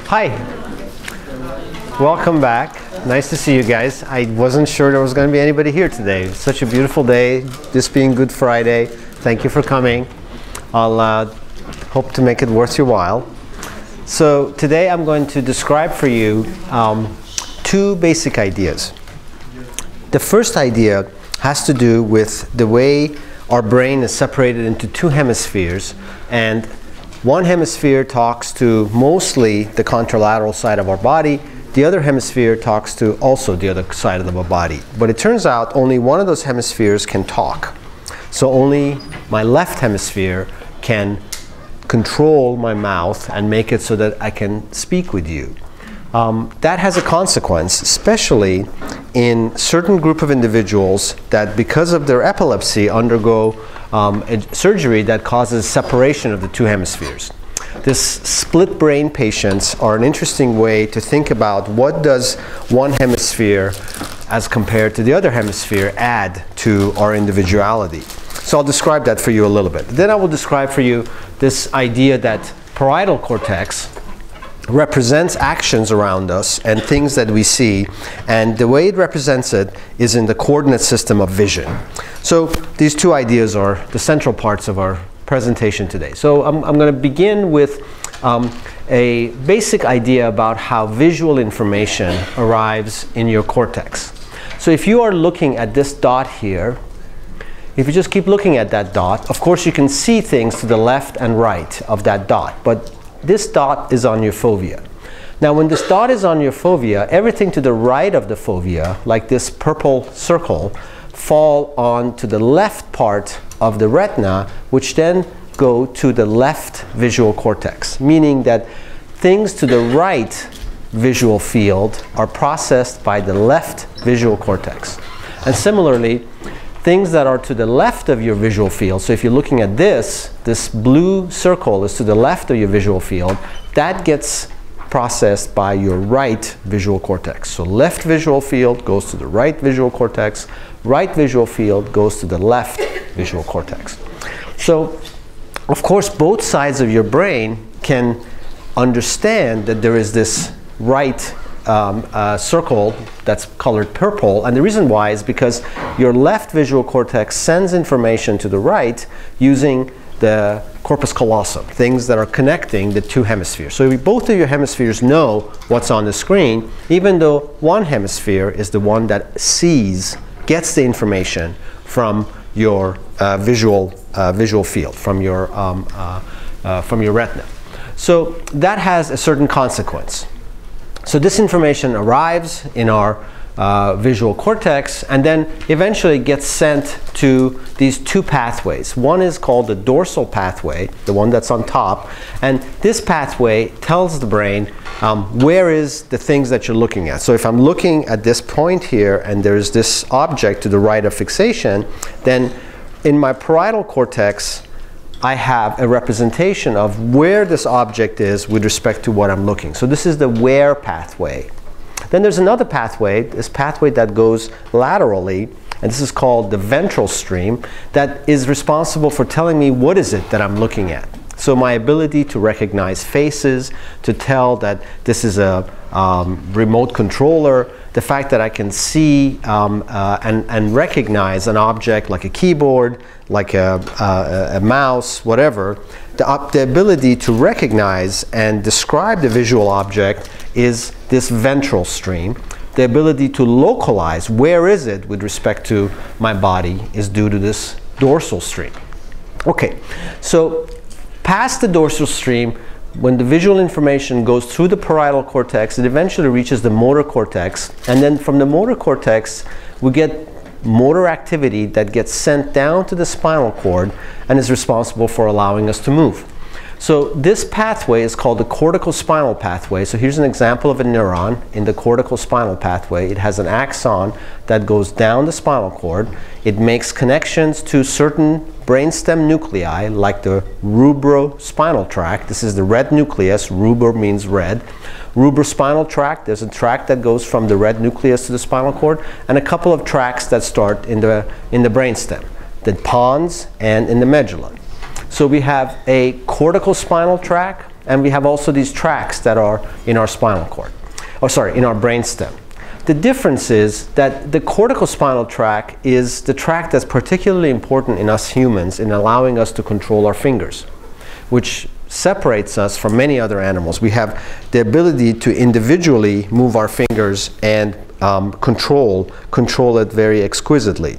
Hi, welcome back. Nice to see you guys. I wasn't sure there was going to be anybody here today. It's such a beautiful day, this being Good Friday. Thank you for coming. I'll hope to make it worth your while. So today I'm going to describe for you two basic ideas. The first idea has to do with the way our brain is separated into two hemispheres, and one hemisphere talks to mostly the contralateral side of our body. The other hemisphere talks to also the other side of our body. But it turns out only one of those hemispheres can talk. So only my left hemisphere can control my mouth and make it so that I can speak with you. That has a consequence, especially in certain group of individuals that, because of their epilepsy, undergo a surgery that causes separation of the two hemispheres. This split brain patients are an interesting way to think about what does one hemisphere as compared to the other hemisphere add to our individuality. So I'll describe that for you a little bit. Then I will describe for you this idea that parietal cortex represents actions around us and things that we see, and the way it represents it is in the coordinate system of vision. So these two ideas are the central parts of our presentation today. So I'm going to begin with a basic idea about how visual information arrives in your cortex. So if you are looking at this dot here, if you just keep looking at that dot, of course you can see things to the left and right of that dot, but this dot is on your fovea. Now when this dot is on your fovea, everything to the right of the fovea, like this purple circle, fall onto the left part of the retina, which then go to the left visual cortex, meaning that things to the right visual field are processed by the left visual cortex. And similarly, things that are to the left of your visual field, so if you're looking at this blue circle is to the left of your visual field, that gets processed by your right visual cortex. So left visual field goes to the right visual cortex, right visual field goes to the left visual cortex. So, of course, both sides of your brain can understand that there is this right circle that's colored purple, and the reason why is because your left visual cortex sends information to the right using the corpus callosum, things that are connecting the two hemispheres. So both of your hemispheres know what's on the screen, even though one hemisphere is the one that gets the information from your visual field, from your retina. So that has a certain consequence. So this information arrives in our visual cortex and then eventually gets sent to these two pathways. One is called the dorsal pathway, the one that's on top, and this pathway tells the brain where is the things that you're looking at. So if I'm looking at this point here and there's this object to the right of fixation, then in my parietal cortex I have a representation of where this object is with respect to what I'm looking. So this is the where pathway. Then there's another pathway, this pathway that goes laterally, and this is called the ventral stream, that is responsible for telling me what is it that I'm looking at. So my ability to recognize faces, to tell that this is a remote controller, the fact that I can see and recognize an object like a keyboard, like a mouse, whatever, the ability to recognize and describe the visual object is this ventral stream. The ability to localize where is it with respect to my body is due to this dorsal stream. Okay, so past the dorsal stream, when the visual information goes through the parietal cortex, it eventually reaches the motor cortex, and then from the motor cortex we get motor activity that gets sent down to the spinal cord and is responsible for allowing us to move. So this pathway is called the cortical spinal pathway. So here's an example of a neuron in the cortical spinal pathway. It has an axon that goes down the spinal cord. It makes connections to certain brainstem nuclei like the rubrospinal tract. This is the red nucleus. Rubro means red. Rubrospinal tract, there's a tract that goes from the red nucleus to the spinal cord, and a couple of tracts that start in the brainstem, the pons and in the medulla. So we have a cortical spinal tract, and we have also these tracts that are in our spinal cord, or sorry, in our brainstem. The difference is that the corticospinal tract is the tract that's particularly important in us humans in allowing us to control our fingers, which separates us from many other animals. We have the ability to individually move our fingers and control it very exquisitely.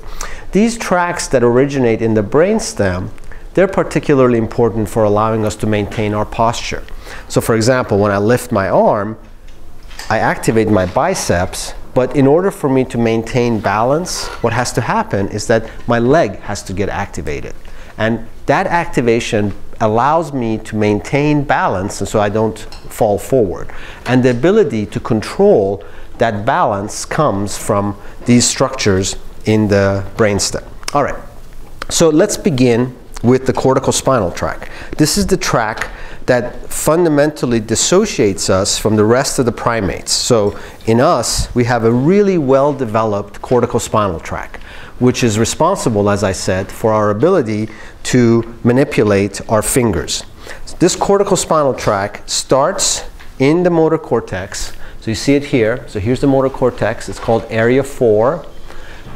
These tracts that originate in the brainstem, they're particularly important for allowing us to maintain our posture. So for example, when I lift my arm, I activate my biceps, but in order for me to maintain balance, what has to happen is that my leg has to get activated. And that activation allows me to maintain balance, and so I don't fall forward. And the ability to control that balance comes from these structures in the brainstem. All right, so let's begin with the corticospinal tract. This is the tract that fundamentally dissociates us from the rest of the primates. So in us, we have a really well-developed corticospinal tract, which is responsible, as I said, for our ability to manipulate our fingers. This corticospinal tract starts in the motor cortex. So you see it here. So here's the motor cortex. It's called area 4.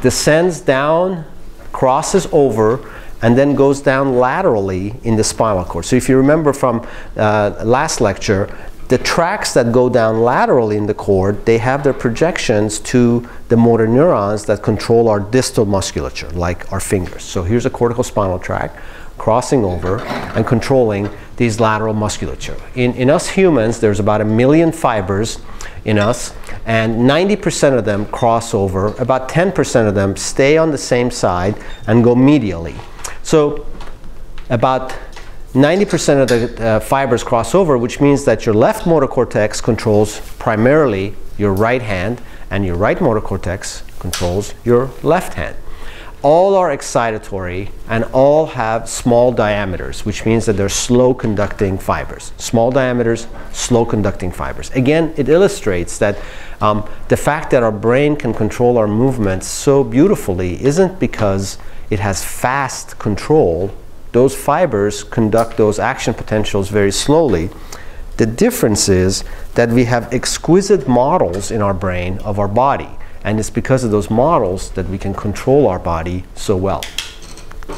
Descends down, crosses over, and then goes down laterally in the spinal cord. So if you remember from last lecture, the tracts that go down laterally in the cord, they have their projections to the motor neurons that control our distal musculature, like our fingers. So here's a corticospinal tract crossing over and controlling these lateral musculature. In us humans, there's about 1 million fibers in us, and 90% of them cross over. About 10% of them stay on the same side and go medially. So about 90% of the fibers cross over, which means that your left motor cortex controls primarily your right hand, and your right motor cortex controls your left hand. All are excitatory and all have small diameters, which means that they're slow conducting fibers. Small diameters, slow conducting fibers. Again, it illustrates that the fact that our brain can control our movements so beautifully isn't because it has fast control. Those fibers conduct those action potentials very slowly. The difference is that we have exquisite models in our brain of our body, and it's because of those models that we can control our body so well.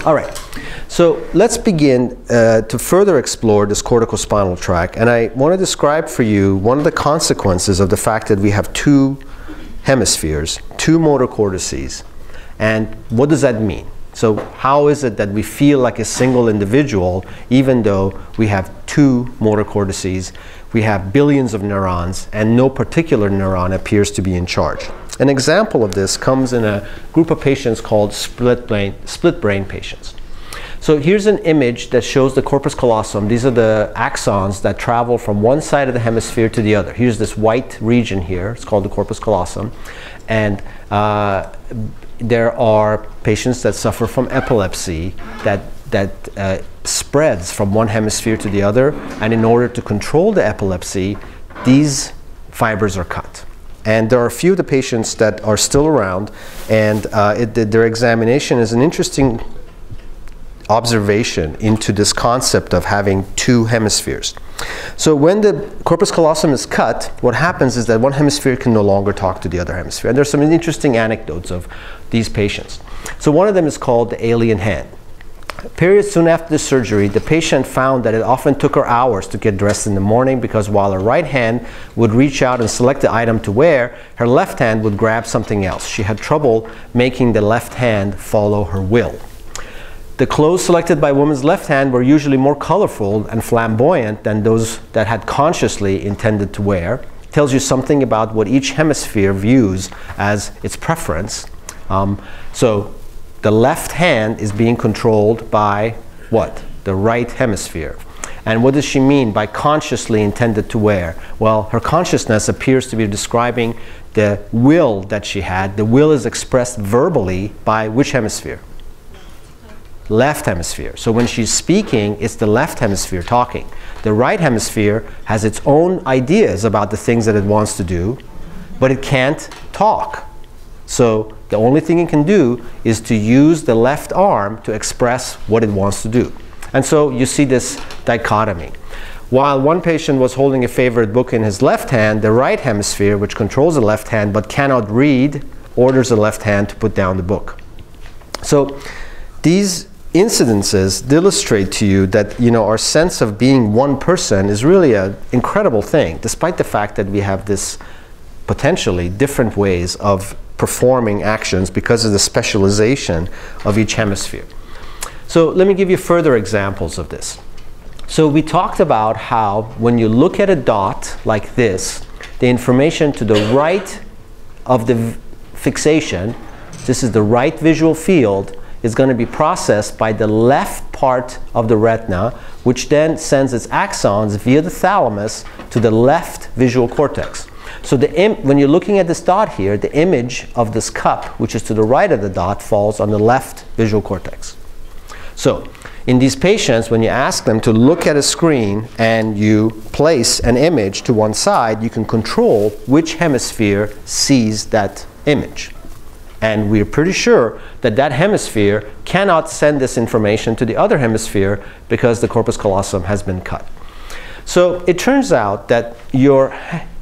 All right, so let's begin to further explore this corticospinal tract, and I want to describe for you one of the consequences of the fact that we have two hemispheres, two motor cortices, and what does that mean? So how is it that we feel like a single individual even though we have two motor cortices, we have billions of neurons, and no particular neuron appears to be in charge? An example of this comes in a group of patients called split brain patients. So here's an image that shows the corpus callosum. These are the axons that travel from one side of the hemisphere to the other. Here's this white region here. It's called the corpus callosum. And there are patients that suffer from epilepsy that spreads from one hemisphere to the other. And in order to control the epilepsy, these fibers are cut. And there are a few of the patients that are still around, and their examination is an interesting observation into this concept of having two hemispheres. So when the corpus callosum is cut, what happens is that one hemisphere can no longer talk to the other hemisphere. And there's some interesting anecdotes of these patients. So one of them is called the alien hand. Periods soon after the surgery, the patient found that it often took her hours to get dressed in the morning because while her right hand would reach out and select the item to wear, her left hand would grab something else. She had trouble making the left hand follow her will. The clothes selected by a woman's left hand were usually more colorful and flamboyant than those that had consciously intended to wear. It tells you something about what each hemisphere views as its preference. So the left hand is being controlled by what? The right hemisphere. And what does she mean by consciously intended to wear? Well, her consciousness appears to be describing the will that she had. The will is expressed verbally by which hemisphere? Left hemisphere. So when she's speaking, it's the left hemisphere talking. The right hemisphere has its own ideas about the things that it wants to do, but it can't talk. So the only thing it can do is to use the left arm to express what it wants to do. And so you see this dichotomy. While one patient was holding a favorite book in his left hand, the right hemisphere, which controls the left hand but cannot read, orders the left hand to put down the book. So these incidences illustrate to you that, you know, our sense of being one person is really an incredible thing, despite the fact that we have this potentially different ways of performing actions because of the specialization of each hemisphere. So let me give you further examples of this. So we talked about how when you look at a dot like this, the information to the right of the fixation, this is the right visual field, is going to be processed by the left part of the retina, which then sends its axons via the thalamus to the left visual cortex. So when you're looking at this dot here, the image of this cup, which is to the right of the dot, falls on the left visual cortex. So in these patients, when you ask them to look at a screen and you place an image to one side, you can control which hemisphere sees that image. And we're pretty sure that that hemisphere cannot send this information to the other hemisphere because the corpus callosum has been cut. So it turns out that your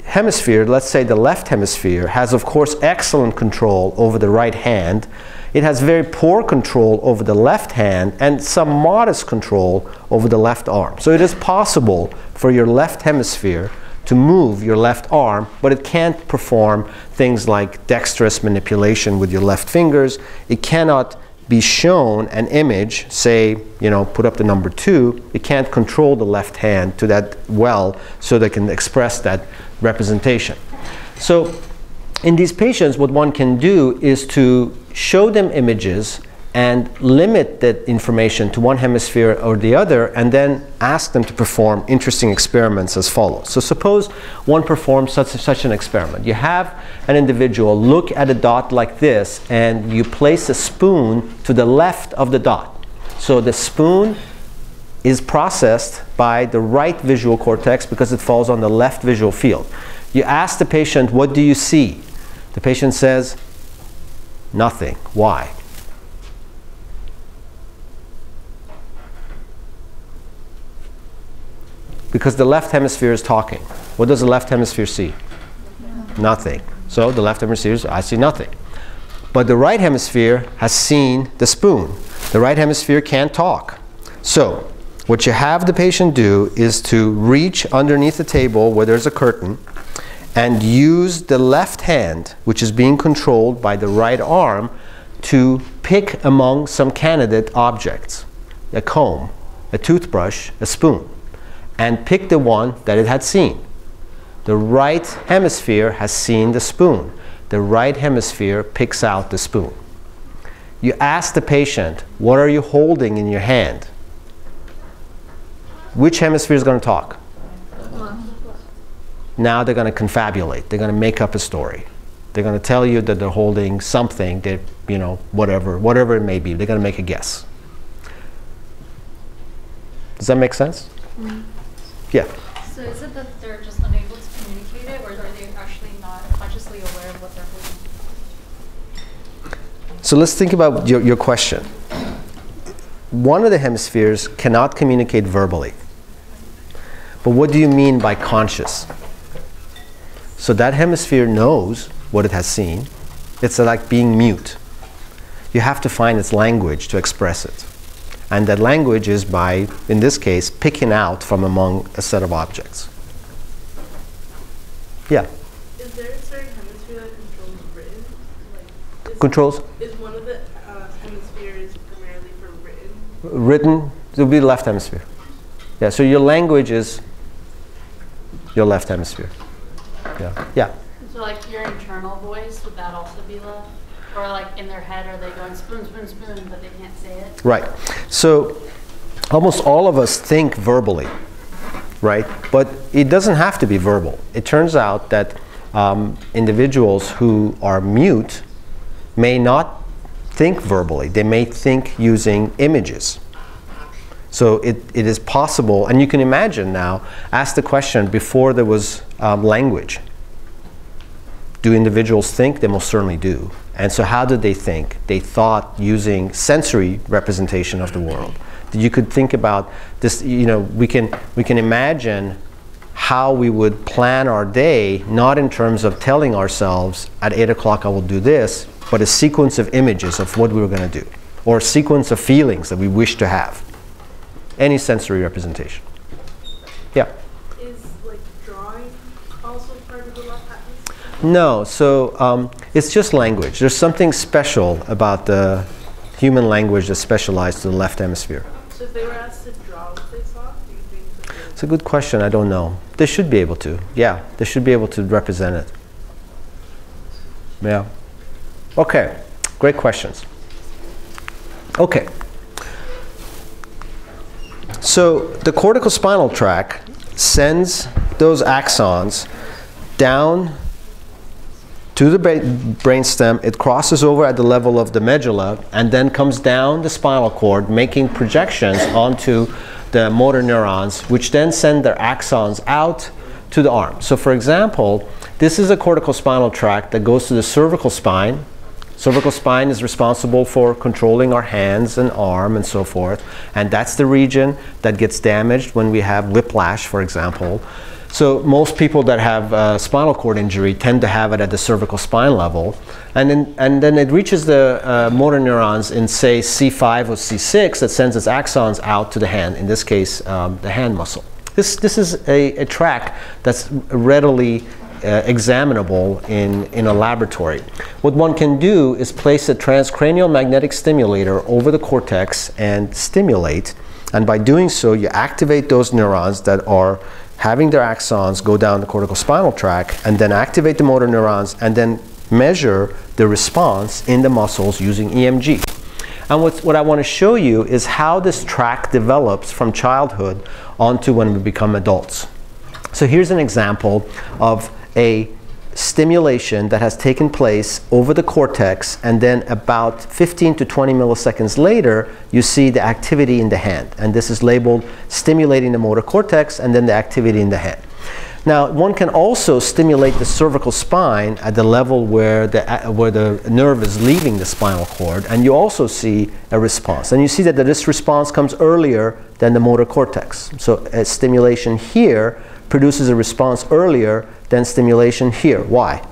hemisphere, let's say the left hemisphere, has of course excellent control over the right hand. It has very poor control over the left hand and some modest control over the left arm. So it is possible for your left hemisphere to move your left arm, but it can't perform things like dexterous manipulation with your left fingers. It cannot be shown an image, say, you know, put up the number 2. It can't control the left hand to that well so they can express that representation. So in these patients, what one can do is to show them images and limit that information to one hemisphere or the other, and then ask them to perform interesting experiments as follows. So suppose one performs such an experiment. You have an individual look at a dot like this, and you place a spoon to the left of the dot. So the spoon is processed by the right visual cortex because it falls on the left visual field. You ask the patient, what do you see? The patient says, nothing. Why? Because the left hemisphere is talking. What does the left hemisphere see? Nothing. So the left hemisphere says, I see nothing. But the right hemisphere has seen the spoon. The right hemisphere can't talk. So what you have the patient do is to reach underneath the table where there's a curtain and use the left hand, which is being controlled by the right arm, to pick among some candidate objects, a comb, a toothbrush, a spoon, and pick the one that it had seen. The right hemisphere has seen the spoon. The right hemisphere picks out the spoon. You ask the patient, what are you holding in your hand? Which hemisphere is going to talk? Now they're going to confabulate. They're going to make up a story. They're going to tell you that they're holding something that, you know, whatever it may be. They're going to make a guess. Does that make sense? Mm-hmm. Yeah. So is it that they're just unable to communicate it, or are they actually not consciously aware of what they're holding? So let's think about your question. One of the hemispheres cannot communicate verbally. But what do you mean by conscious? So that hemisphere knows what it has seen. It's like being mute. You have to find its language to express it. And that language is by, in this case, picking out from among a set of objects. Yeah? Is there a certain hemisphere that controls written? Controls? Is one of the hemispheres primarily for written? Written, it will be the left hemisphere. Yeah, so your language is your left hemisphere. Yeah. Yeah. So like your internal voice, would that also be left? Or like in their head, are they going spoon, spoon, spoon, but they can't say it? Right. So almost all of us think verbally, right? But it doesn't have to be verbal. It turns out that individuals who are mute may not think verbally. They may think using images. So it is possible, and you can imagine now, ask the question before there was language. Do individuals think? They most certainly do. And so how did they think? They thought using sensory representation of the world. you could think about this. You know, we can imagine how we would plan our day, not in terms of telling ourselves at 8 o'clock I will do this, but a sequence of images of what we were going to do, or a sequence of feelings that we wish to have. Any sensory representation. Yeah. Is like drawing also part of the left hemisphere? No, so it's just language. There's something special about the human language that's specialized to the left hemisphere. So if they were asked to draw what they saw, do you think that It's a good question. I don't know. They should be able to. Yeah, they should be able to represent it. Yeah. Okay, great questions. Okay. So the corticospinal tract sends those axons down to the brainstem. It crosses over at the level of the medulla and then comes down the spinal cord, making projections onto the motor neurons, which then send their axons out to the arm. So for example, this is a corticospinal tract that goes to the cervical spine. Cervical spine is responsible for controlling our hands and arm and so forth. And that's the region that gets damaged when we have whiplash, for example. So most people that have spinal cord injury tend to have it at the cervical spine level. And then it reaches the motor neurons in, say, C5 or C6 that sends its axons out to the hand, in this case, the hand muscle. This is a tract that's readily examinable in a laboratory. What one can do is place a transcranial magnetic stimulator over the cortex and stimulate. And by doing so, you activate those neurons that are having their axons go down the corticospinal tract, and then activate the motor neurons, and then measure the response in the muscles using EMG. And what I want to show you is how this tract develops from childhood onto when we become adults. So here's an example of a stimulation that has taken place over the cortex, and then about 15 to 20 milliseconds later, you see the activity in the hand. And this is labeled stimulating the motor cortex, and then the activity in the hand. Now, one can also stimulate the cervical spine at the level where the nerve is leaving the spinal cord, and you also see a response. And you see that this response comes earlier than the motor cortex. So a stimulation here produces a response earlier than stimulation here. Why?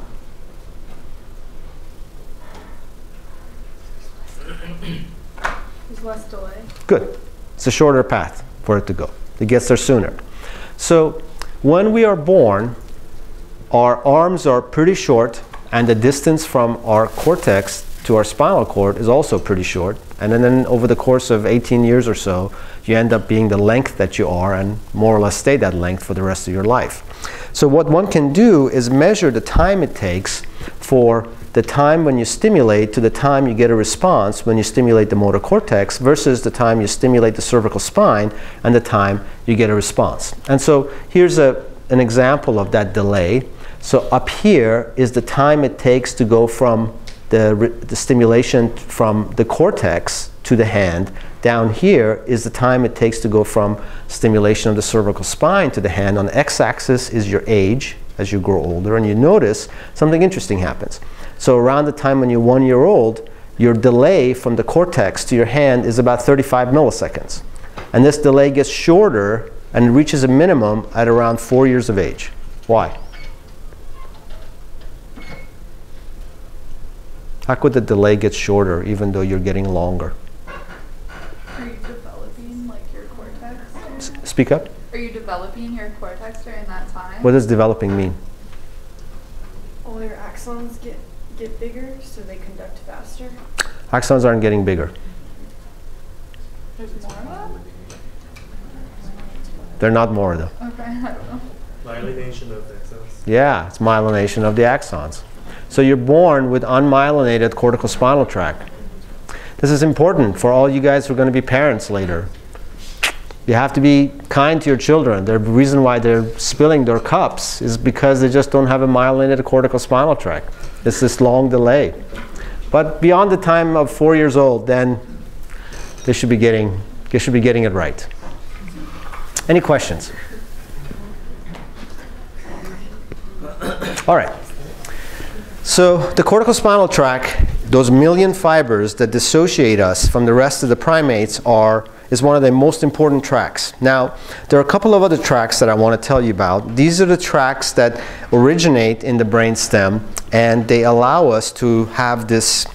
there's less delay? Good. It's a shorter path for it to go. It gets there sooner. So when we are born, our arms are pretty short, and the distance from our cortex to our spinal cord is also pretty short. And then over the course of 18 years or so, you end up being the length that you are, and more or less stay that length for the rest of your life. So what one can do is measure the time it takes for the time when you stimulate to the time you get a response when you stimulate the motor cortex versus the time you stimulate the cervical spine and the time you get a response. And so here's an example of that delay. So up here is the time it takes to go from the stimulation from the cortex to the hand. Down here is the time it takes to go from stimulation of the cervical spine to the hand. On the x-axis is your age as you grow older, and you notice something interesting happens. So around the time when you're 1 year old, your delay from the cortex to your hand is about 35 milliseconds. And this delay gets shorter and reaches a minimum at around 4 years of age. Why? How could the delay get shorter even though you're getting longer? Are you developing like your cortex? Speak up. Are you developing your cortex during that time? What does developing mean? All your axons get bigger, so they conduct faster. Axons aren't getting bigger. There's more of them? They're not more though. Okay, I don't know. Myelination of the axons. Yeah, it's myelination of the axons. So you're born with unmyelinated corticospinal tract. This is important for all you guys who are going to be parents later. You have to be kind to your children. The reason why they're spilling their cups is because they just don't have a myelinated corticospinal tract. It's this long delay. But beyond the time of 4 years old, then they should be getting it right. Any questions? All right. So the corticospinal tract, those million fibers that dissociate us from the rest of the primates, are is one of the most important tracts. Now, there are a couple of other tracts that I want to tell you about. These are the tracts that originate in the brainstem, and they allow us to have this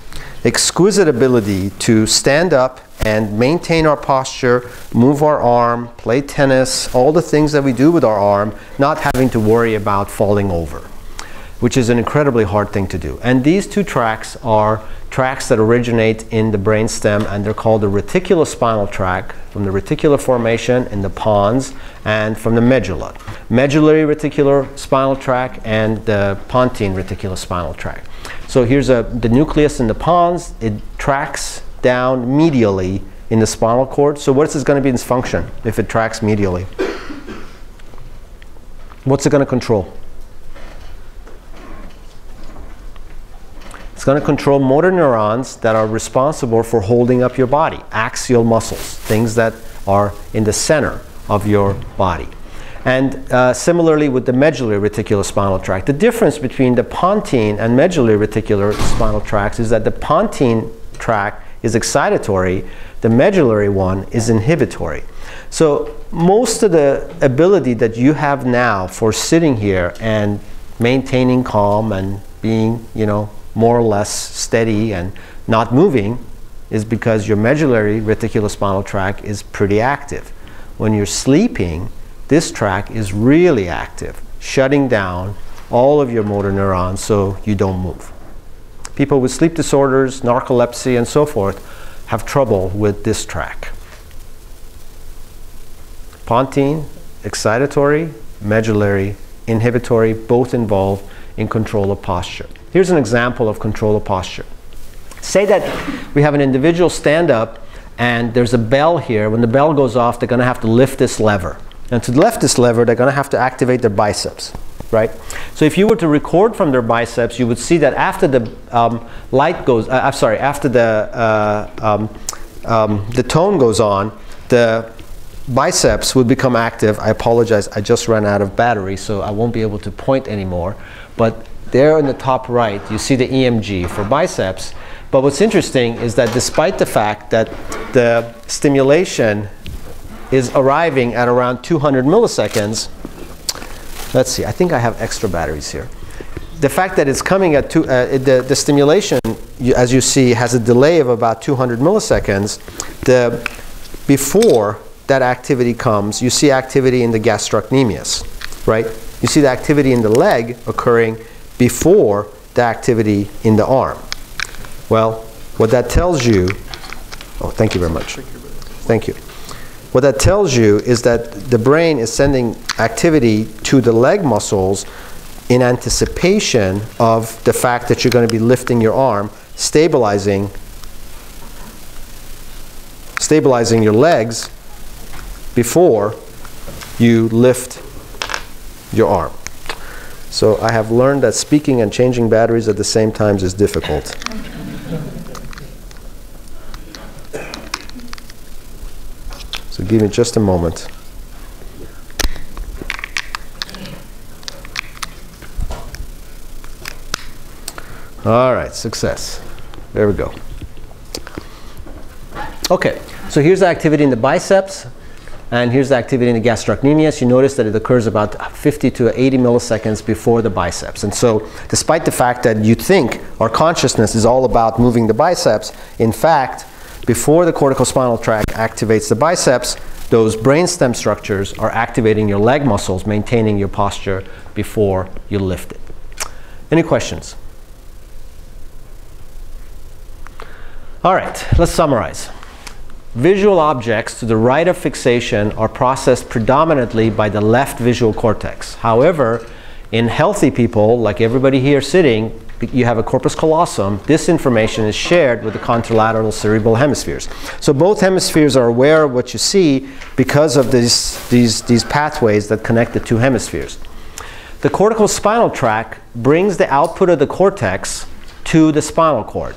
exquisite ability to stand up and maintain our posture, move our arm, play tennis, all the things that we do with our arm, not having to worry about falling over, which is an incredibly hard thing to do. And these two tracts are tracts that originate in the brainstem, and they're called the reticulospinal tract, from the reticular formation in the pons, and from the medulla. Medullary reticular spinal tract and the pontine reticulospinal tract. So here's the nucleus in the pons. It tracks down medially in the spinal cord. So what is going to be its function if it tracks medially? What's it going to control? It's going to control motor neurons that are responsible for holding up your body, axial muscles, things that are in the center of your body. And similarly with the medullary reticulospinal tract. The difference between the pontine and medullary reticular spinal tracts is that the pontine tract is excitatory, the medullary one is inhibitory. So most of the ability that you have now for sitting here and maintaining calm and being, more or less steady and not moving is because your medullary reticulospinal tract is pretty active. When you're sleeping, this tract is really active, shutting down all of your motor neurons so you don't move. People with sleep disorders, narcolepsy, and so forth have trouble with this tract. Pontine, excitatory, medullary, inhibitory, both involved in control of posture. Here's an example of control of posture. Say that we have an individual stand up and there's a bell here. When the bell goes off, they're going to have to lift this lever. And to lift this lever, they're going to have to activate their biceps, right? So if you were to record from their biceps, you would see that after the light goes, after the tone goes on, the biceps would become active. I apologize, I just ran out of battery, so I won't be able to point anymore. But there in the top right, you see the EMG for biceps. But what's interesting is that despite the fact that the stimulation is arriving at around 200 milliseconds, let's see, I think I have extra batteries here. The fact that it's coming at the stimulation, as you see, has a delay of about 200 milliseconds. Before that activity comes, you see activity in the gastrocnemius, right? You see the activity in the leg occurring before the activity in the arm. Well, what that tells you, oh, thank you very much. Thank you. What that tells you is that the brain is sending activity to the leg muscles in anticipation of the fact that you're going to be lifting your arm, stabilizing your legs before you lift your arm. So I have learned that speaking and changing batteries at the same time is difficult. So give me just a moment. All right, success. There we go. Okay, so here's the activity in the biceps, and here's the activity in the gastrocnemius. You notice that it occurs about 50 to 80 milliseconds before the biceps. And so despite the fact that you think our consciousness is all about moving the biceps, in fact, before the corticospinal tract activates the biceps, those brainstem structures are activating your leg muscles, maintaining your posture before you lift it. Any questions? All right, let's summarize. Visual objects to the right of fixation are processed predominantly by the left visual cortex. However, in healthy people, like everybody here sitting, you have a corpus callosum. This information is shared with the contralateral cerebral hemispheres. So both hemispheres are aware of what you see because of these pathways that connect the two hemispheres. The corticospinal tract brings the output of the cortex to the spinal cord.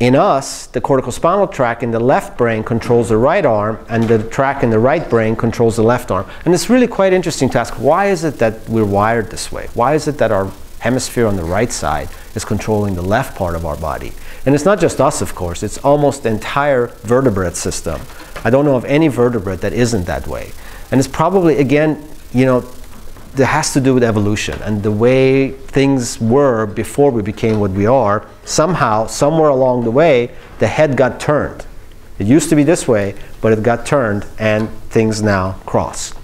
In us, the corticospinal tract in the left brain controls the right arm, and the tract in the right brain controls the left arm. And it's really quite interesting to ask, why is it that we're wired this way? Why is it that our hemisphere on the right side is controlling the left part of our body? And it's not just us, of course. It's almost the entire vertebrate system I don't know of any vertebrate that isn't that way. And it's probably, again, you know, that has to do with evolution and the way things were before we became what we are. Somehow, somewhere along the way, the head got turned. It used to be this way, but it got turned and things now cross.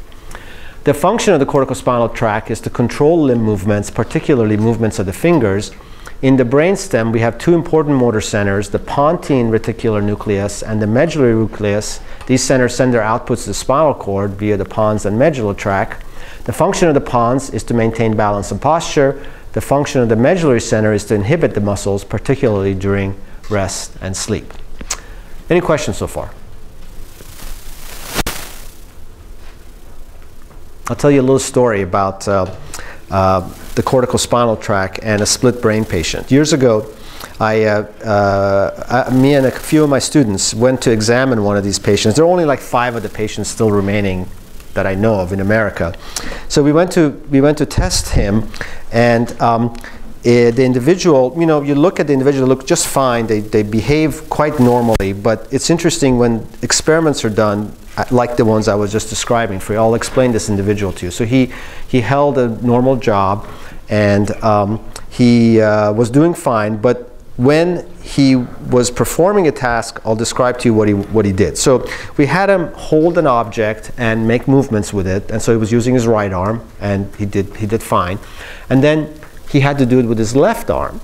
The function of the corticospinal tract is to control limb movements, particularly movements of the fingers. In the brainstem, we have two important motor centers, the pontine reticular nucleus and the medullary nucleus. These centers send their outputs to the spinal cord via the pons and medullary tract. The function of the pons is to maintain balance and posture. The function of the medullary center is to inhibit the muscles, particularly during rest and sleep. Any questions so far? I'll tell you a little story about the corticospinal tract and a split brain patient. Years ago, me and a few of my students went to examine one of these patients. There are only like 5 of the patients still remaining that I know of in America. So we went to test him, and the individual, you know, you look at the individual, look just fine. They behave quite normally, but it's interesting when experiments are done, like the ones I was just describing for you. I'll explain this individual to you. So he held a normal job, and he was doing fine, but when he was performing a task, I'll describe to you what he did. So we had him hold an object and make movements with it, and so he was using his right arm, and he did fine. And then he had to do it with his left arm.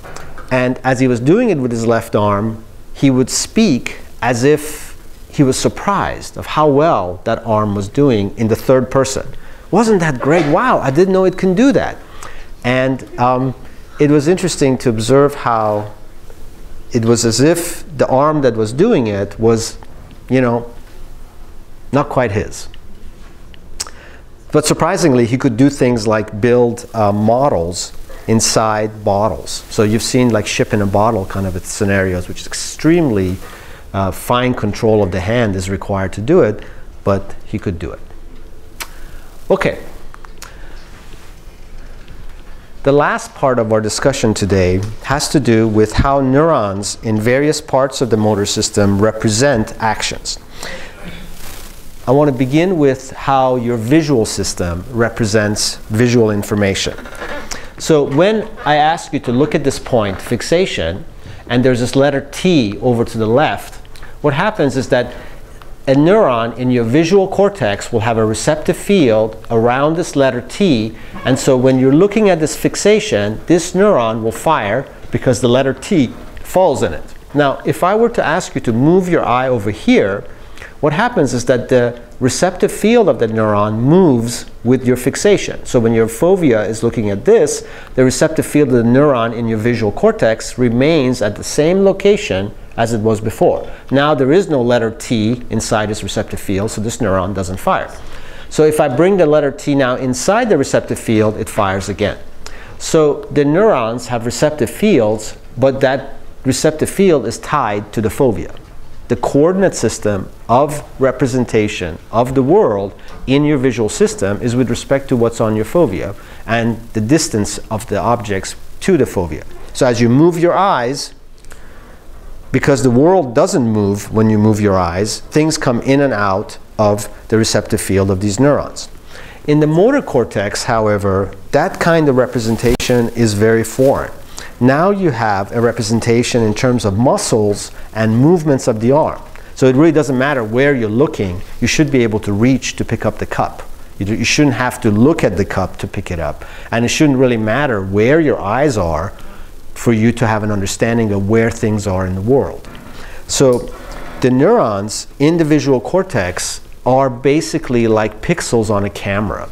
And as he was doing it with his left arm, he would speak as if he was surprised of how well that arm was doing in the third person. Wasn't that great? Wow, I didn't know it can do that. And it was interesting to observe how it was as if the arm that was doing it was, you know, not quite his. But surprisingly, he could do things like build models inside bottles. So you've seen like ship in a bottle kind of scenarios, which is extremely fine control of the hand is required to do it, but he could do it. Okay. The last part of our discussion today has to do with how neurons in various parts of the motor system represent actions. I want to begin with how your visual system represents visual information. So when I ask you to look at this point, fixation, and there's this letter T over to the left, what happens is that a neuron in your visual cortex will have a receptive field around this letter T, and so when you're looking at this fixation, this neuron will fire because the letter T falls in it. Now, if I were to ask you to move your eye over here, what happens is that the receptive field of the neuron moves with your fixation. So when your fovea is looking at this, the receptive field of the neuron in your visual cortex remains at the same location as it was before. Now there is no letter T inside this receptive field, so this neuron doesn't fire. So if I bring the letter T now inside the receptive field, it fires again. So the neurons have receptive fields, but that receptive field is tied to the fovea. The coordinate system of representation of the world in your visual system is with respect to what's on your fovea and the distance of the objects to the fovea. So as you move your eyes, because the world doesn't move when you move your eyes, things come in and out of the receptive field of these neurons. In the motor cortex, however, that kind of representation is very foreign. Now you have a representation in terms of muscles and movements of the arm. So it really doesn't matter where you're looking. You should be able to reach to pick up the cup. You shouldn't have to look at the cup to pick it up. And it shouldn't really matter where your eyes are for you to have an understanding of where things are in the world. So the neurons in the visual cortex are basically like pixels on a camera.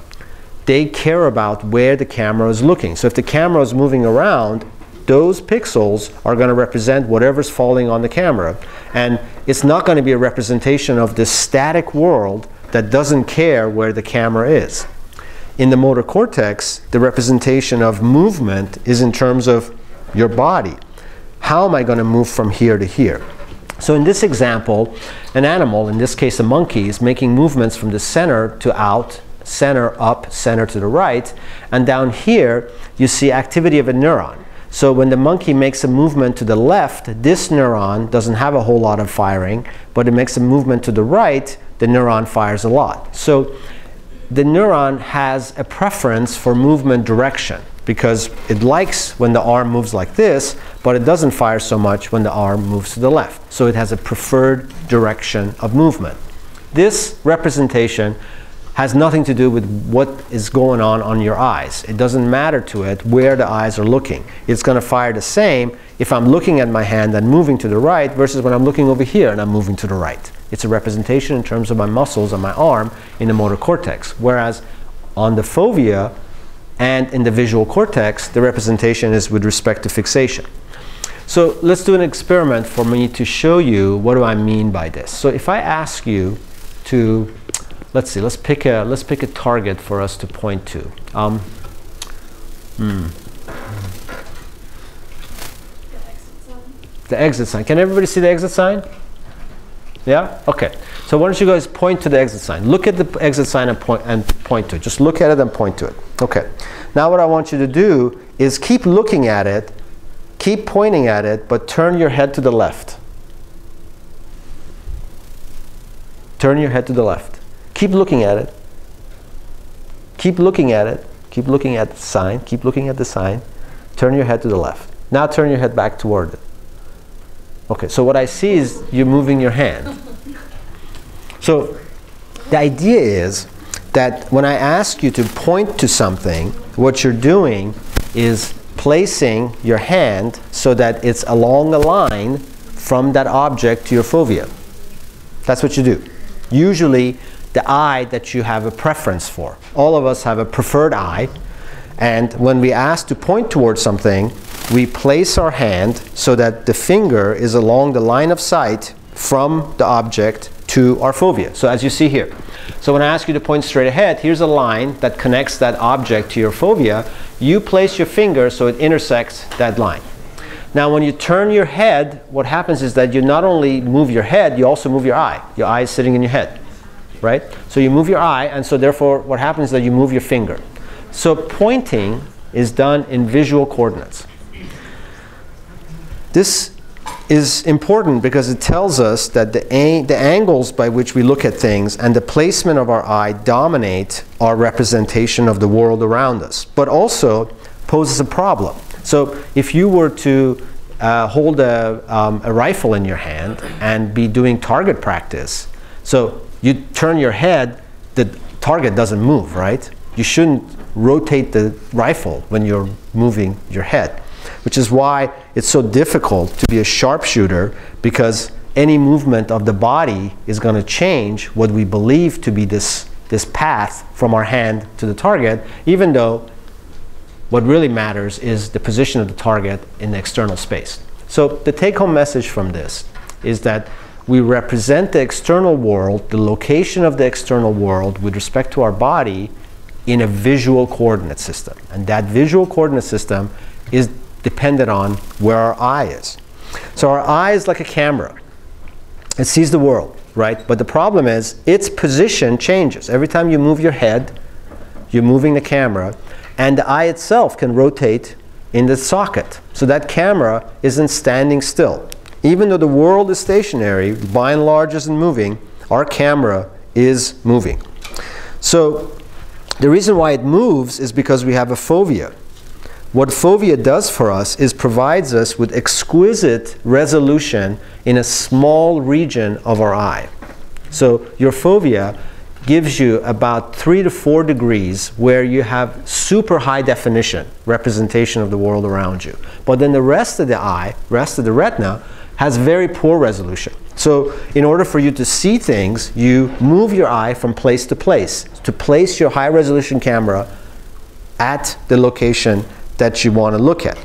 They care about where the camera is looking. So if the camera is moving around, those pixels are going to represent whatever's falling on the camera. And it's not going to be a representation of this static world that doesn't care where the camera is. In the motor cortex, the representation of movement is in terms of your body. How am I going to move from here to here? So in this example, an animal, in this case a monkey, is making movements from the center to out, center up, center to the right. And down here, you see activity of a neuron. So when the monkey makes a movement to the left, this neuron doesn't have a whole lot of firing, but it makes a movement to the right, the neuron fires a lot. So the neuron has a preference for movement direction because it likes when the arm moves like this, but it doesn't fire so much when the arm moves to the left. So it has a preferred direction of movement. This representation has nothing to do with what is going on your eyes. It doesn't matter to it where the eyes are looking. It's going to fire the same if I'm looking at my hand and moving to the right versus when I'm looking over here and I'm moving to the right. It's a representation in terms of my muscles on my arm in the motor cortex. Whereas on the fovea and in the visual cortex, the representation is with respect to fixation. So let's do an experiment for me to show you what do I mean by this. So if I ask you to, let's see, let's pick a target for us to point to. The exit sign. Can everybody see the exit sign? Yeah? Okay. So why don't you guys point to the exit sign. Look at the exit sign and point to it. Just look at it and point to it. Okay. Now what I want you to do is keep looking at it, keep pointing at it, but turn your head to the left. Turn your head to the left. Keep looking at it. Keep looking at it. Keep looking at the sign. Keep looking at the sign. Turn your head to the left. Now turn your head back toward it. Okay, so what I see is you're moving your hand. So the idea is that when I ask you to point to something, what you're doing is placing your hand so that it's along a line from that object to your fovea. That's what you do. Usually the eye that you have a preference for. All of us have a preferred eye, and when we ask to point towards something, we place our hand so that the finger is along the line of sight from the object to our fovea. So as you see here. So when I ask you to point straight ahead, here's a line that connects that object to your fovea. You place your finger so it intersects that line. Now when you turn your head, what happens is that you not only move your head, you also move your eye. Your eye is sitting in your head, right? So you move your eye, and so therefore what happens is that you move your finger. So pointing is done in visual coordinates. This is important because it tells us that the angles by which we look at things and the placement of our eye dominate our representation of the world around us, but also poses a problem. So if you were to hold a rifle in your hand and be doing target practice, so you turn your head, the target doesn't move, right? You shouldn't rotate the rifle when you're moving your head, which is why it's so difficult to be a sharpshooter, because any movement of the body is going to change what we believe to be this path from our hand to the target, even though what really matters is the position of the target in the external space. So the take-home message from this is that we represent the external world, the location of the external world with respect to our body, in a visual coordinate system. And that visual coordinate system is dependent on where our eye is. So our eye is like a camera. It sees the world, right? But the problem is its position changes. Every time you move your head, you're moving the camera, and the eye itself can rotate in the socket. So that camera isn't standing still. Even though the world is stationary, by and large isn't moving, our camera is moving. So the reason why it moves is because we have a fovea. What fovea does for us is provides us with exquisite resolution in a small region of our eye. So your fovea gives you about 3 to 4 degrees where you have super high definition representation of the world around you. But then the rest of the eye, rest of the retina, has very poor resolution. So in order for you to see things, you move your eye from place to place your high resolution camera at the location that you want to look at.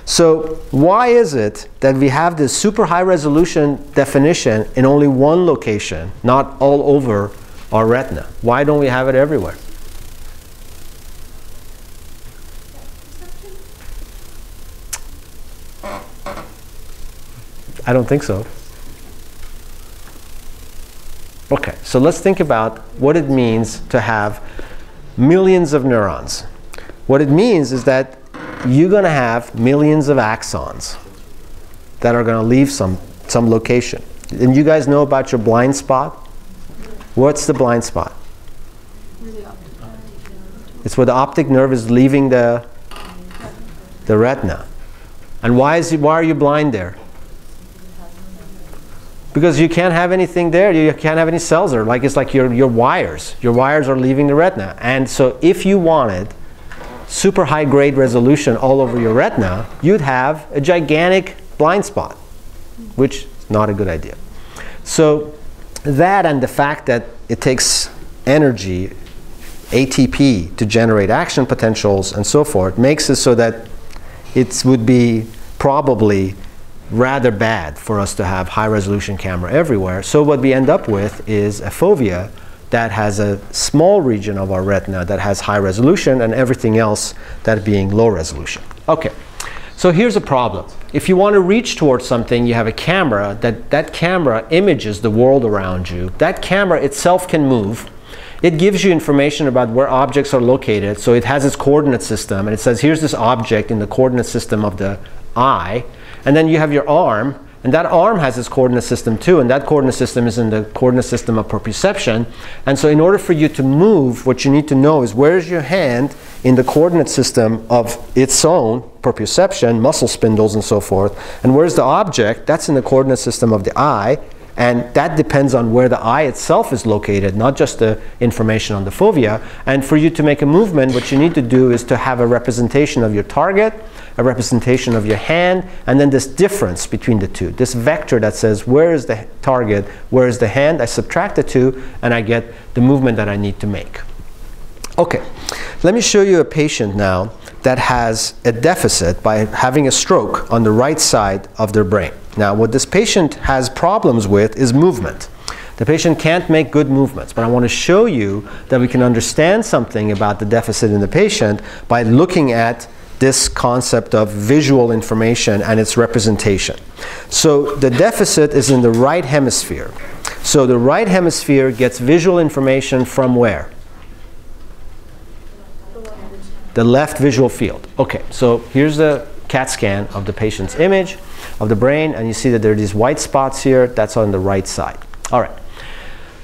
So why is it that we have this super high resolution definition in only one location, not all over our retina? Why don't we have it everywhere? I don't think so. Okay, so let's think about what it means to have millions of neurons. What it means is that you're going to have millions of axons that are going to leave some location. And you guys know about your blind spot? What's the blind spot? It's where the optic nerve is leaving the retina. And why are you blind there? Because you can't have anything there. You can't have any cells there. It's like your wires. Your wires are leaving the retina. And so if you wanted super high grade resolution all over your retina, you'd have a gigantic blind spot, which is not a good idea. So that, and the fact that it takes energy, ATP, to generate action potentials and so forth, makes it so that it would be probably rather bad for us to have high resolution camera everywhere. So what we end up with is a fovea that has a small region of our retina that has high resolution, and everything else that being low resolution. Okay, so here's a problem. If you want to reach towards something, you have a camera. That camera images the world around you. That camera itself can move. It gives you information about where objects are located. So it has its coordinate system, and it says here's this object in the coordinate system of the eye. And then you have your arm, and that arm has its coordinate system too, and that coordinate system is in the coordinate system of proprioception. And so in order for you to move, what you need to know is where's your hand in the coordinate system of its own proprioception, muscle spindles and so forth, and where's the object? That's in the coordinate system of the eye, and that depends on where the eye itself is located, not just the information on the fovea. And for you to make a movement, what you need to do is to have a representation of your target, a representation of your hand, and then this difference between the two. This vector that says where is the target, where is the hand, I subtract the two, and I get the movement that I need to make. Okay, let me show you a patient now that has a deficit by having a stroke on the right side of their brain. Now, what this patient has problems with is movement. The patient can't make good movements, but I want to show you that we can understand something about the deficit in the patient by looking at this concept of visual information and its representation. So the deficit is in the right hemisphere. So the right hemisphere gets visual information from where? The left visual field. Okay, so here's the CAT scan of the patient's image of the brain, and you see that there are these white spots here. That's on the right side. All right.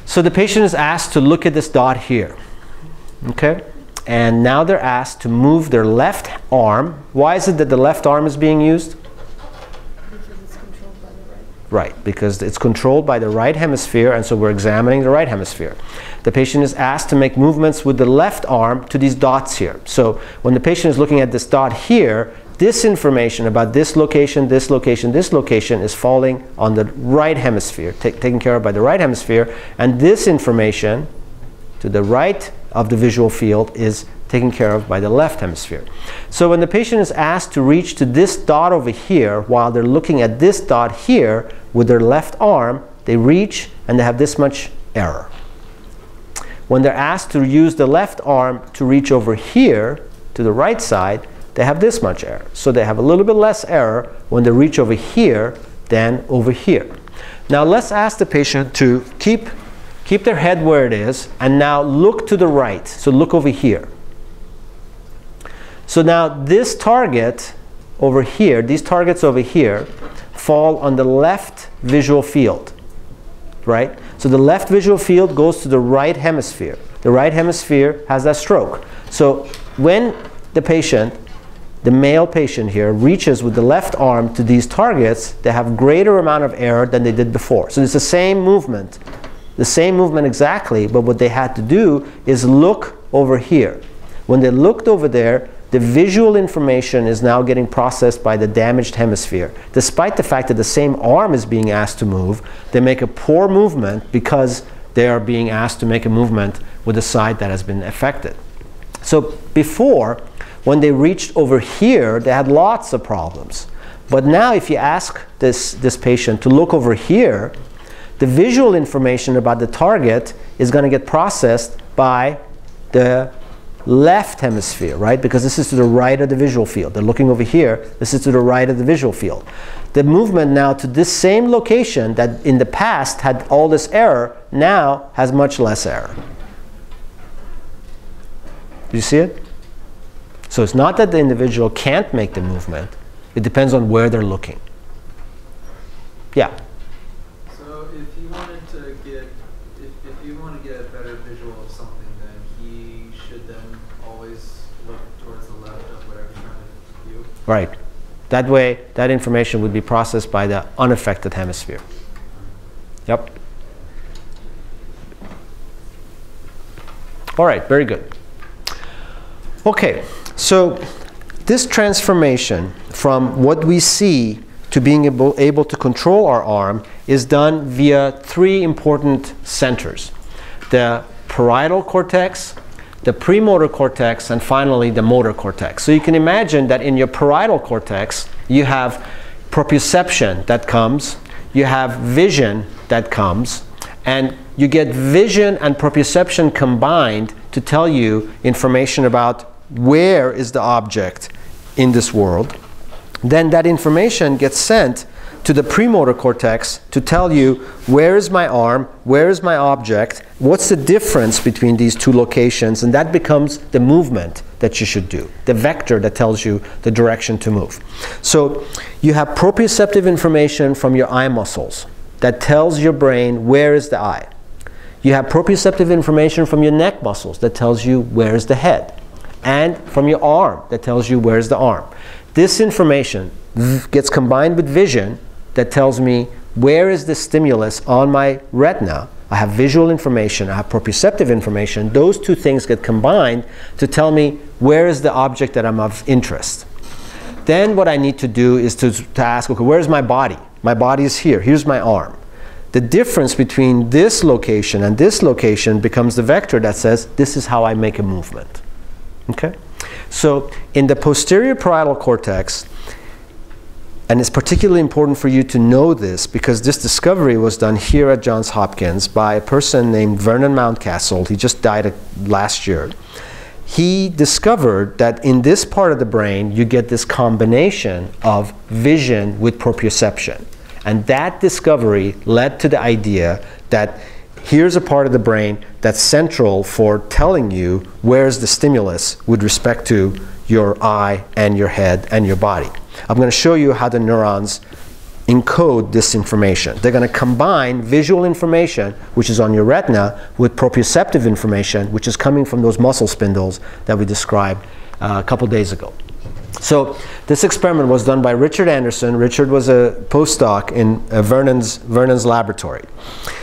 So the patient is asked to look at this dot here. Okay? And now they're asked to move their left arm. Why is it that the left arm is being used? Because it's controlled by the right. Right, because it's controlled by the right hemisphere, and so we're examining the right hemisphere. The patient is asked to make movements with the left arm to these dots here. So when the patient is looking at this dot here, this information about this location, this location, this location is falling on the right hemisphere, taken care of by the right hemisphere, and this information to the right of the visual field is taken care of by the left hemisphere. So when the patient is asked to reach to this dot over here while they're looking at this dot here with their left arm, they reach and they have this much error. When they're asked to use the left arm to reach over here to the right side, they have this much error. So they have a little bit less error when they reach over here than over here. Now let's ask the patient to keep their head where it is and now look to the right. So look over here. So now this target over here, these targets over here fall on the left visual field, right? So the left visual field goes to the right hemisphere. The right hemisphere has that stroke. So when the patient, the male patient here, reaches with the left arm to these targets, they have greater amount of error than they did before. So it's the same movement exactly, but what they had to do is look over here. When they looked over there, the visual information is now getting processed by the damaged hemisphere. Despite the fact that the same arm is being asked to move, they make a poor movement because they are being asked to make a movement with the side that has been affected. So before, when they reached over here, they had lots of problems. But now if you ask this patient to look over here, the visual information about the target is going to get processed by the left hemisphere, right? Because this is to the right of the visual field. They're looking over here. This is to the right of the visual field. The movement now to this same location that in the past had all this error now has much less error. Do you see it? So it's not that the individual can't make the movement. It depends on where they're looking. Yeah? So if you wanted to get, if you want to get a better visual of something, then he should then always look towards the left of whatever he's trying to view? Right. That way, that information would be processed by the unaffected hemisphere. Yep. All right, very good. Okay, so this transformation from what we see to being able to control our arm is done via three important centers: the parietal cortex, the premotor cortex, and finally the motor cortex. So you can imagine that in your parietal cortex, you have proprioception that comes, you have vision that comes, and you get vision and proprioception combined to tell you information about where is the object in this world. Then that information gets sent to the premotor cortex to tell you where is my arm, where is my object, what's the difference between these two locations, and that becomes the movement that you should do, the vector that tells you the direction to move. So you have proprioceptive information from your eye muscles that tells your brain where is the eye. You have proprioceptive information from your neck muscles that tells you where is the head, and from your arm that tells you where is the arm. This information gets combined with vision that tells me where is the stimulus on my retina. I have visual information, I have proprioceptive information. Those two things get combined to tell me where is the object that I'm of interest. Then what I need to do is to ask, okay, where's my body? My body is here, here's my arm. The difference between this location and this location becomes the vector that says, this is how I make a movement. Okay? So in the posterior parietal cortex, and it's particularly important for you to know this because this discovery was done here at Johns Hopkins by a person named Vernon Mountcastle. He just died last year. He discovered that in this part of the brain, you get this combination of vision with proprioception. And that discovery led to the idea that here's a part of the brain that's central for telling you where's the stimulus with respect to your eye and your head and your body. I'm going to show you how the neurons encode this information. They're going to combine visual information, which is on your retina, with proprioceptive information, which is coming from those muscle spindles that we described a couple days ago. So this experiment was done by Richard Anderson. Richard was a postdoc in Vernon's laboratory.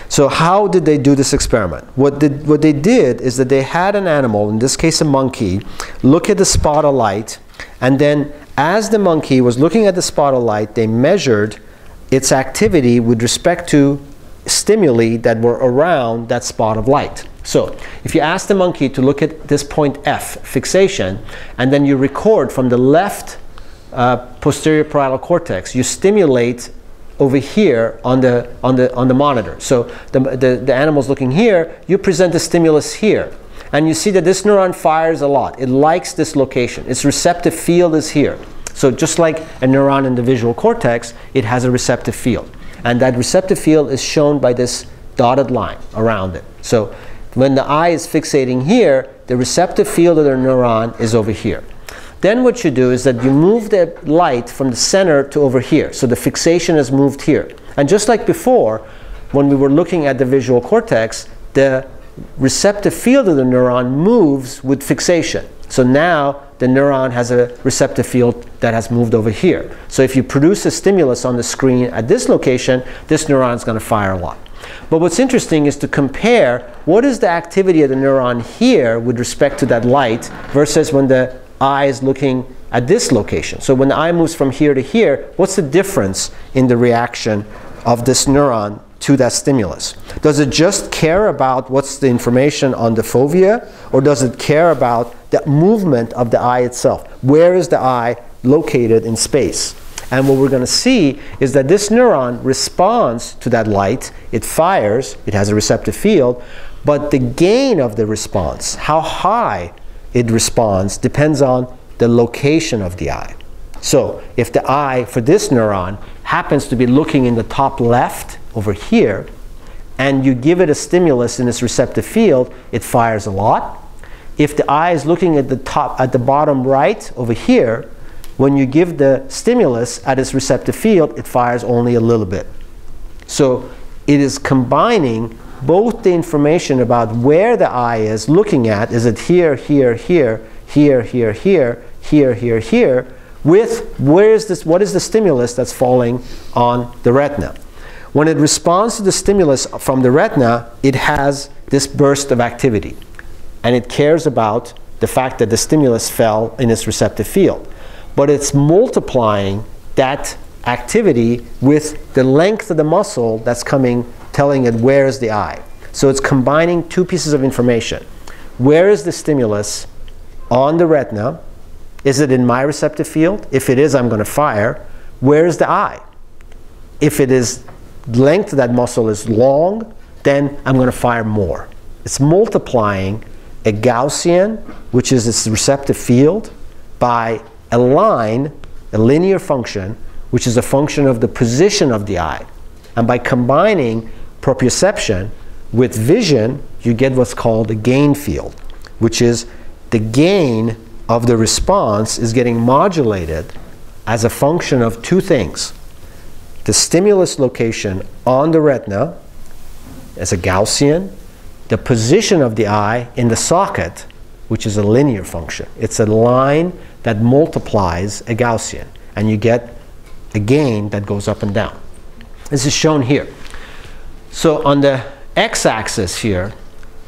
So how did they do this experiment? What they did is that they had an animal, in this case a monkey, look at the spot of light, and then as the monkey was looking at the spot of light, they measured its activity with respect to stimuli that were around that spot of light. So if you ask the monkey to look at this point F, fixation, and then you record from the left posterior parietal cortex, you stimulate over here on the monitor. So the animal's looking here, you present the stimulus here. And you see that this neuron fires a lot. It likes this location. Its receptive field is here. So just like a neuron in the visual cortex, it has a receptive field. And that receptive field is shown by this dotted line around it. So when the eye is fixating here, the receptive field of the neuron is over here. Then what you do is that you move the light from the center to over here. So the fixation is moved here. And just like before, when we were looking at the visual cortex, the receptive field of the neuron moves with fixation. So now the neuron has a receptive field that has moved over here. So if you produce a stimulus on the screen at this location, this neuron is going to fire a lot. But what's interesting is to compare what is the activity of the neuron here with respect to that light versus when the eye is looking at this location. So when the eye moves from here to here, what's the difference in the reaction of this neuron to that stimulus? Does it just care about what's the information on the fovea, or does it care about the movement of the eye itself? Where is the eye located in space? And what we're going to see is that this neuron responds to that light. It fires, it has a receptive field, but the gain of the response, how high it responds, depends on the location of the eye. So if the eye for this neuron happens to be looking in the top left over here, and you give it a stimulus in its receptive field, it fires a lot. if the eye is looking at the top, at the bottom right over here, when you give the stimulus at its receptive field, it fires only a little bit. So it is combining both the information about where the eye is looking at, is it here, here, here, here, here, here, here, here, here, with where is this, what is the stimulus that's falling on the retina. When it responds to the stimulus from the retina, it has this burst of activity. And it cares about the fact that the stimulus fell in its receptive field. But it's multiplying that activity with the length of the muscle that's coming, telling it where is the eye. So it's combining two pieces of information. Where is the stimulus on the retina? Is it in my receptive field? If it is, I'm going to fire. Where is the eye? If it is, length of that muscle is long, then I'm going to fire more. It's multiplying a Gaussian, which is its receptive field, by a line, a linear function, which is a function of the position of the eye. And by combining proprioception with vision, you get what's called a gain field, which is the gain of the response is getting modulated as a function of two things. The stimulus location on the retina as a Gaussian, the position of the eye in the socket, which is a linear function. It's a line that multiplies a Gaussian, and you get a gain that goes up and down. This is shown here. So on the x-axis here,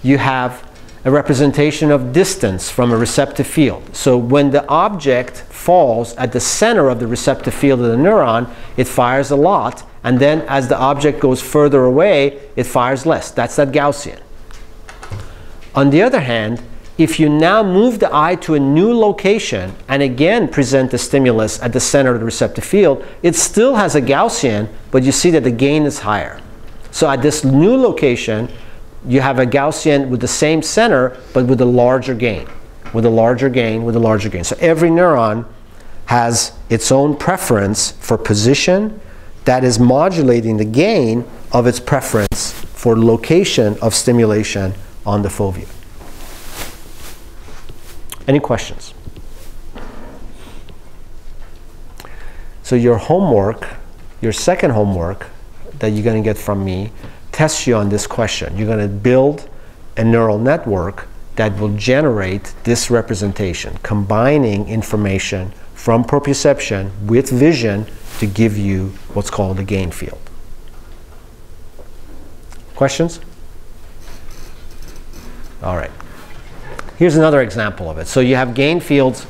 you have a representation of distance from a receptive field. So when the object falls at the center of the receptive field of the neuron, it fires a lot, and then as the object goes further away, it fires less. That's that Gaussian. On the other hand, if you now move the eye to a new location and again present the stimulus at the center of the receptive field, it still has a Gaussian, but you see that the gain is higher. So at this new location, you have a Gaussian with the same center, but with a larger gain, with a larger gain, with a larger gain. So every neuron has its own preference for position that is modulating the gain of its preference for location of stimulation on the fovea. Any questions? So your homework, your second homework that you're going to get from me, tests you on this question. You're going to build a neural network that will generate this representation, combining information from proprioception with vision to give you what's called a gain field. Questions? All right. Here's another example of it. So you have gain fields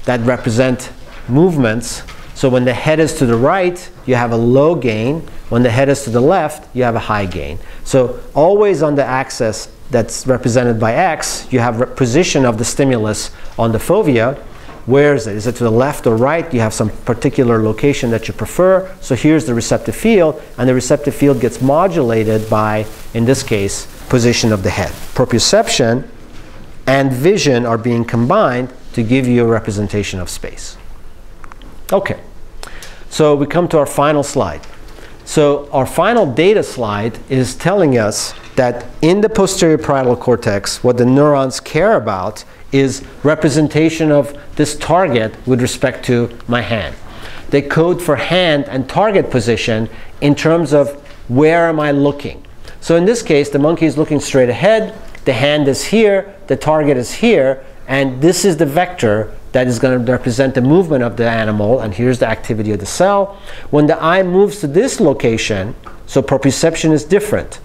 that represent movements. So when the head is to the right, you have a low gain. When the head is to the left, you have a high gain. So always on the axis that's represented by x, you have position of the stimulus on the fovea. Where is it? Is it to the left or right? You have some particular location that you prefer. So here's the receptive field, and the receptive field gets modulated by, in this case, position of the head. Proprioception and vision are being combined to give you a representation of space. Okay, so we come to our final slide. So our final data slide is telling us that in the posterior parietal cortex, what the neurons care about is representation of this target with respect to my hand. They code for hand and target position in terms of where am I looking. So in this case, the monkey is looking straight ahead, the hand is here, the target is here, and this is the vector that is going to represent the movement of the animal, and here's the activity of the cell. When the eye moves to this location, so proprioception is different.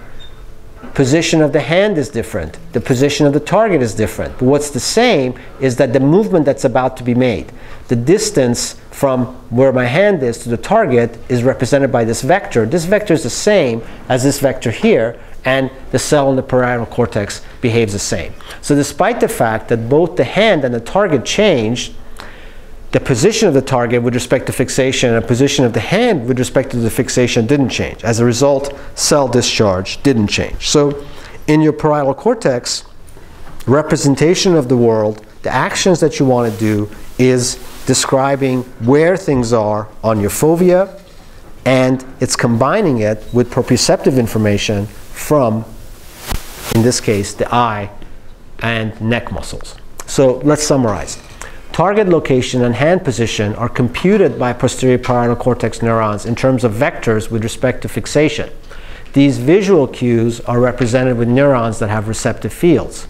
Position of the hand is different. The position of the target is different. But what's the same is that the movement that's about to be made, the distance from where my hand is to the target is represented by this vector. This vector is the same as this vector here, and the cell in the parietal cortex behaves the same. So despite the fact that both the hand and the target changed, the position of the target with respect to fixation and the position of the hand with respect to the fixation didn't change. As a result, cell discharge didn't change. So in your parietal cortex, representation of the world, the actions that you want to do is describing where things are on your fovea, and it's combining it with proprioceptive information from, in this case, the eye and neck muscles. So let's summarize. Target location and hand position are computed by posterior parietal cortex neurons in terms of vectors with respect to fixation. These visual cues are represented with neurons that have receptive fields.